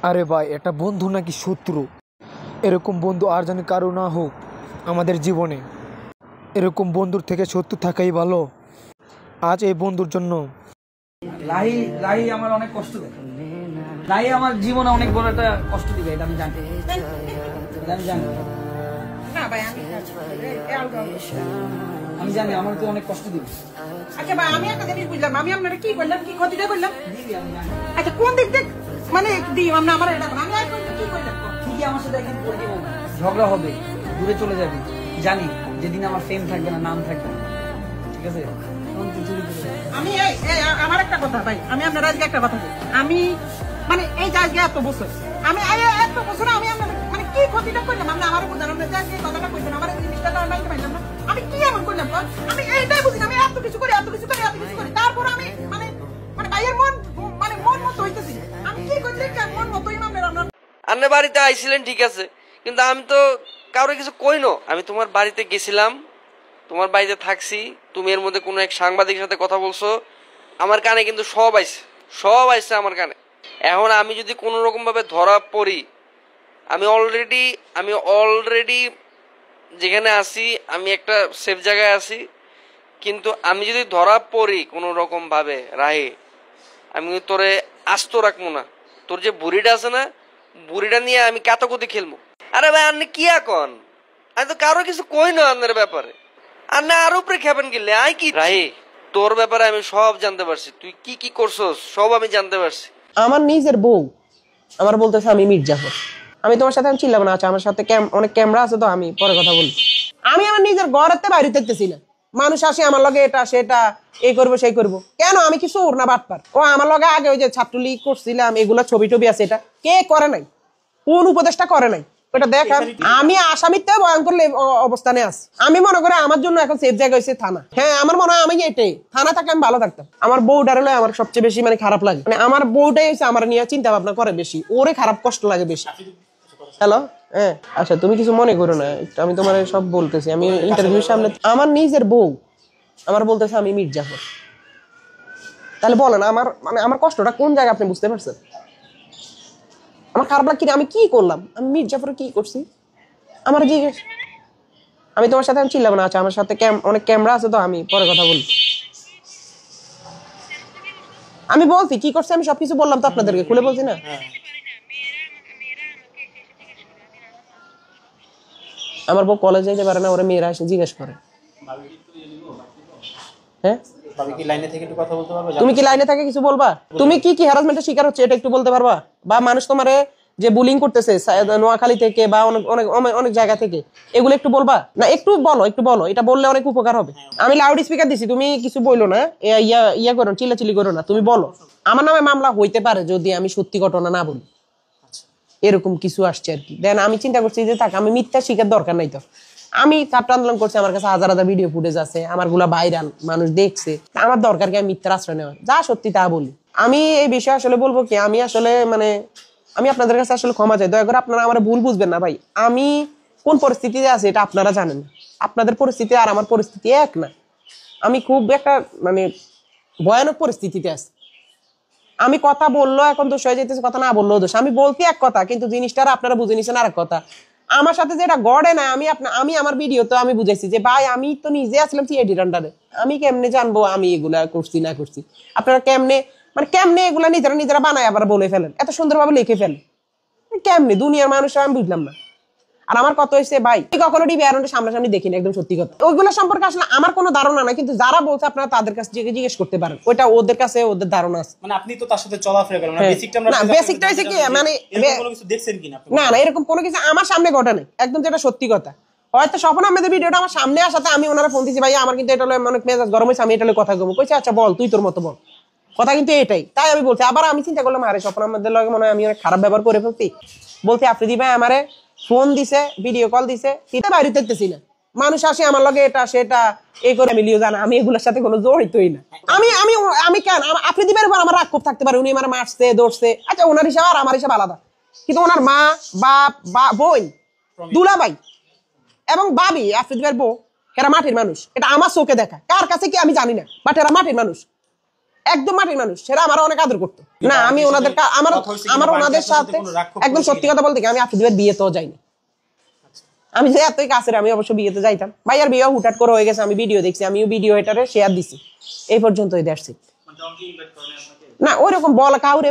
আরে ভাই, এটা বন্ধু নাকি শত্রু? এরকম বন্ধু আর জানি কারো না হোক আমাদের জীবনে। এরকম বন্ধুর থেকে শত্রু থাকাই ভালো। আজ এই বন্ধুর জন্য রাহি রাহি আমার অনেক কষ্ট দেয়। রাহি আমার জীবনে অনেক বড় একটা কষ্ট দিবে, এটা আমি জানি। আমি জানি আমি জানি আমার তো অনেক কষ্ট দিবে। আচ্ছা ভাই, আমি একটা জিনিস বুঝলাম, আমি আপনারা কি করলাম, কি ক্ষতিটা করলাম? আচ্ছা, কোন দিক থেকে মানে দিই আমরা আমার এটা আমি আর কি করলাম? ঠিকই আমার সাথে একদিন পরিচয় হবে, ঝগড়া হবে, দূরে চলে যাবে, জানি যেদিন আমার ফেম থাকবে না, নাম থাকবে না, ঠিক আছে? আমি আমার একটা কথা ভাই, আমি আপনার আজকে একটা কথা বলি। আমি মানে এই যে আজকে এত বছর আমি এত বছর আমি আপনাদের মানে কি ক্ষতিটা করলাম? আপনি আমার বুঝলেন, আপনি যে কথাটা কইছেন আমার জিনিসটা তো আমি পাইলাম না। আমি কি এমন করলাম? আমি এইটাই বুঝি না, আমি এত কিছু করি তারপর আমি মানে মানে ভাইয়ের মন মানে মন মতো হইতেছি। আমি কি করলে মন মতোই আপনার বাড়িতে আইছিলেন ঠিক আছে, কিন্তু আমি তো কারো কিছু কই না। আমি তোমার বাড়িতে গেছিলাম, তোমার বাড়িতে থাকছি, তুমি এর মধ্যে কোনো এক সাংবাদিকের সাথে কথা বলছো, আমার কানে কিন্তু সব আইছে আমার কানে। এখন আমি যদি কোনো রকম ভাবে ধরা পড়ি, আমি অলরেডি যেখানে আছি আমি একটা সেফ জায়গায় আছি, কিন্তু আমি যদি ধরা পড়ি কোনো রকম ভাবে রাহে, আমি তোরে আস্ত রাখবো না। তোর যে বুড়িটা আছে না, বুড়িটা নিয়ে আমি কাতাকুতি খেলবো। আরে ভাই, আপনি কি এখন? আমি তো কারো কিছু কই না আপনার ব্যাপারে, আপনি আর উপরে খেবেন গেলে আই কি রাহি, তোর ব্যাপারে আমি সব জানতে পারছি, তুই কি কি করছস সব আমি জানতে পারছি। আমার নিজের বউ আমার বলতেছে আমি মির্জাফর, আমি তোমার সাথে আমি চিল্লাম না। আচ্ছা, আমার সাথে অনেক ক্যামেরা আছে, তো আমি পরে কথা বলি। আমি আমার নিজের ঘরেতে বাইরে থাকতেছি না, মানুষ আসে আমার লগে এটা সেটা এই করবো সেই করবো। কেন? আমি কি চোর না বাটপার? ও আমার লগে আগে ওই যে ছাত্রলীগ করছিলাম, এগুলা ছবি টবি আছে, এটা কে করে নাই? কোন উপদেশটা করে নাই? ওটা দেখান। আমি আসামিতে ভয়ঙ্কর অবস্থানে আছি। আমি মনে করি আমার জন্য এখন সেফ জায়গা হয়েছে থানা। হ্যাঁ, আমার মনে হয় আমি এটাই থানা থাকলে আমি ভালো থাকতাম। আমার বউটার হলে আমার সবচেয়ে বেশি মানে খারাপ লাগে, মানে আমার বউটাই হচ্ছে আমার নিয়ে চিন্তা ভাবনা করে বেশি, ওরে খারাপ কষ্ট লাগে বেশি। হ্যালো, হ্যাঁ, আচ্ছা, তুমি কিছু মনে করো না, আমি তোমার সব বলতেছি। আমি ইন্টারভিউর সামনে আমার নিজের বউ আমার বলতেছে আমি মির্জাফর। তাহলে বলেন আমার মানে আমার কষ্টটা কোন জায়গায় আপনি বুঝতে পারছেন? আমার খারাপ লাগে, আমি কি করলাম? আমি মির্জাফর কি করছি? আমার জিজ্ঞেস, আমি তোমার সাথে আমি চিল্লাম না। আচ্ছা, আমার সাথে অনেক ক্যামেরা আছে, তো আমি পরে কথা বলি। আমি বলছি কি করছি, আমি সবকিছু বললাম তো আপনাদেরকে, খুলে বলছি না? আমার বউ কলেজ যাইতে পারে না, ওরা মেয়েরা এসে জিজ্ঞেস করে। হ্যাঁ, তুমি কি লাইনে থেকে কিছু বলবা? তুমি কি কি হ্যারাসমেন্টের শিকার হচ্ছে এটা একটু বলতে পারবা? বা মানুষ তোমারে যে বুলিং করতেছে নোয়াখালী থেকে বা অনেক অনেক অনেক জায়গা থেকে, এগুলো একটু বলবা না? একটু বলো, এটা বললে অনেক উপকার হবে। আমি লাউড স্পিকার দিছি, তুমি কিছু বললো না, ইয়া করো, চিল্লাচিল্লি করো না, তুমি বলো। আমার নামে মামলা হইতে পারে যদি আমি সত্যি ঘটনা না বলি, এরকম কিছু আসছে আর কি। দেন আমি চিন্তা করছি যে থাক, আমি মিথ্যা শিকার দরকার নাই। তো আমি ছাত্র আন্দোলন করছি, আমার কাছে হাজার হাজার ভিডিও ফুটেজ আছে, আমার গুলা ভাইরাল, মানুষ দেখছে। আমার দরকার কি আমি মিথ্যার আশ্রয় নেওয়া? যা সত্যি তা বলি। আমি এই বিষয়ে আসলে বলবো কি, আমি আসলে মানে আমি আপনাদের কাছে আসলে ক্ষমা চাই, দয়া করে আপনারা আমার ভুল বুঝবেন না ভাই। আমি কোন পরিস্থিতিতে আছি এটা আপনারা জানেন, আপনাদের পরিস্থিতি আর আমার পরিস্থিতি এক না। আমি খুব একটা মানে ভয়ানক পরিস্থিতিতে আছি। আমি কথা বললো এখন দোষ হয়ে যেতেছে, কথা না বললেও দোষ। আমি বলতে এক কথা, কিন্তু জিনিসটা আপনারা বুঝে নিছেন আর এক কথা। আমার সাথে যেটা গড়ে না, আমি আমার ভিডিও তো আমি বুঝাইছি যে ভাই আমি তো নিজে আসলাম সিআইডির আন্ডারে, আমি কেমনে জানবো আমি এগুলা করছি না করছি? আপনারা কেমনে এগুলা নিজেরা বানায় আবার বলে ফেলেন, এত সুন্দরভাবে লিখে ফেলেন কেমনে? দুনিয়ার মানুষ আমি বুঝলাম না। আর আমার কত হয়েছে ভাই, কখনো টিভি আরো সামনাসামনি দেখিনি, একদম সত্যি কথা। ওইগুলো সম্পর্কে আসলে আমার কোনো ধারণা নাই, কিন্তু যারা বলছে আপনারা তাদের কাছে জিজ্ঞেস করতে পারেন, ওইটা ওদের কাছে ওদের ধারণা আছে। মানে আপনি তো তার সাথে চলাফেরা করেন না, বেসিকটা হইছে কি মানে কোনো কিছু দেখছেন কিনা? না, এরকম কোনো কিছু আমার সামনে ঘটে নাই, একদম যেটা সত্যি কথা। হয়তো স্বপ্ন আমাদের ভিডিওটা আমার সামনে আসাতে আমি ওনারা ফোন দিচ্ছি, ভাই আমার কিন্তু এটা অনেক মেজাজ গরম হয়েছে, আমি এটা কথা বলবো। কইছে আচ্ছা বল, তুই তোর মতো বল, কথা কিন্তু এটাই। তাই আমি বলছি, আবার আমি চিন্তা করলাম আরে স্বপ্ন আমাদের লগে মনে হয় আমি অনেক খারাপ ব্যবহার করে ফেলছি। বলছি আফ্রিদি ভাই আমারে ফোন দিছে, ভিডিও কল দিছে, শীতে বাইরে থাকতেছি না, মানুষ আসে আমার লগে এটা সেটা এই করে মিলিয়ে জানা, আমি এগুলোর সাথে কোনো জড়িতই না। আমি কেন আফ্রিদি ভাইয়ের উপর আমার রাগ খুব থাকতে পারে, উনি আমার মারছে ধরছে, আচ্ছা ওনার হিসাব আর আমার হিসাব আলাদা, কিন্তু ওনার মা বাপ বোন দুলাভাই এবং ভাবি আফ্রিদি ভাইয়ের বউ, এরা মাটির মানুষ, এটা আমার চোখে দেখা, কার কাছে কি আমি জানি না, বাট এরা মাটির মানুষ। একদম মাটির মানুষ, সেটা আমার অনেক আদর করতো না। আমি ওনাদের আমার ওনাদের সাথে একদম সত্যি কথা বলতে কি আমি আফিদের বিয়েতেও যাইনি। আমি যে এতই কাছের আমি অবশ্য বিয়েতে যাইতাম। ভাইয়ার বিয়ে হুটহাট করে হয়ে গেছে, আমি ভিডিও দেখছি, আমিও ভিডিও এটারে শেয়ার দিছি, এই পর্যন্তই দ্যাটস ইট। না ওইরকম বলা কাউরে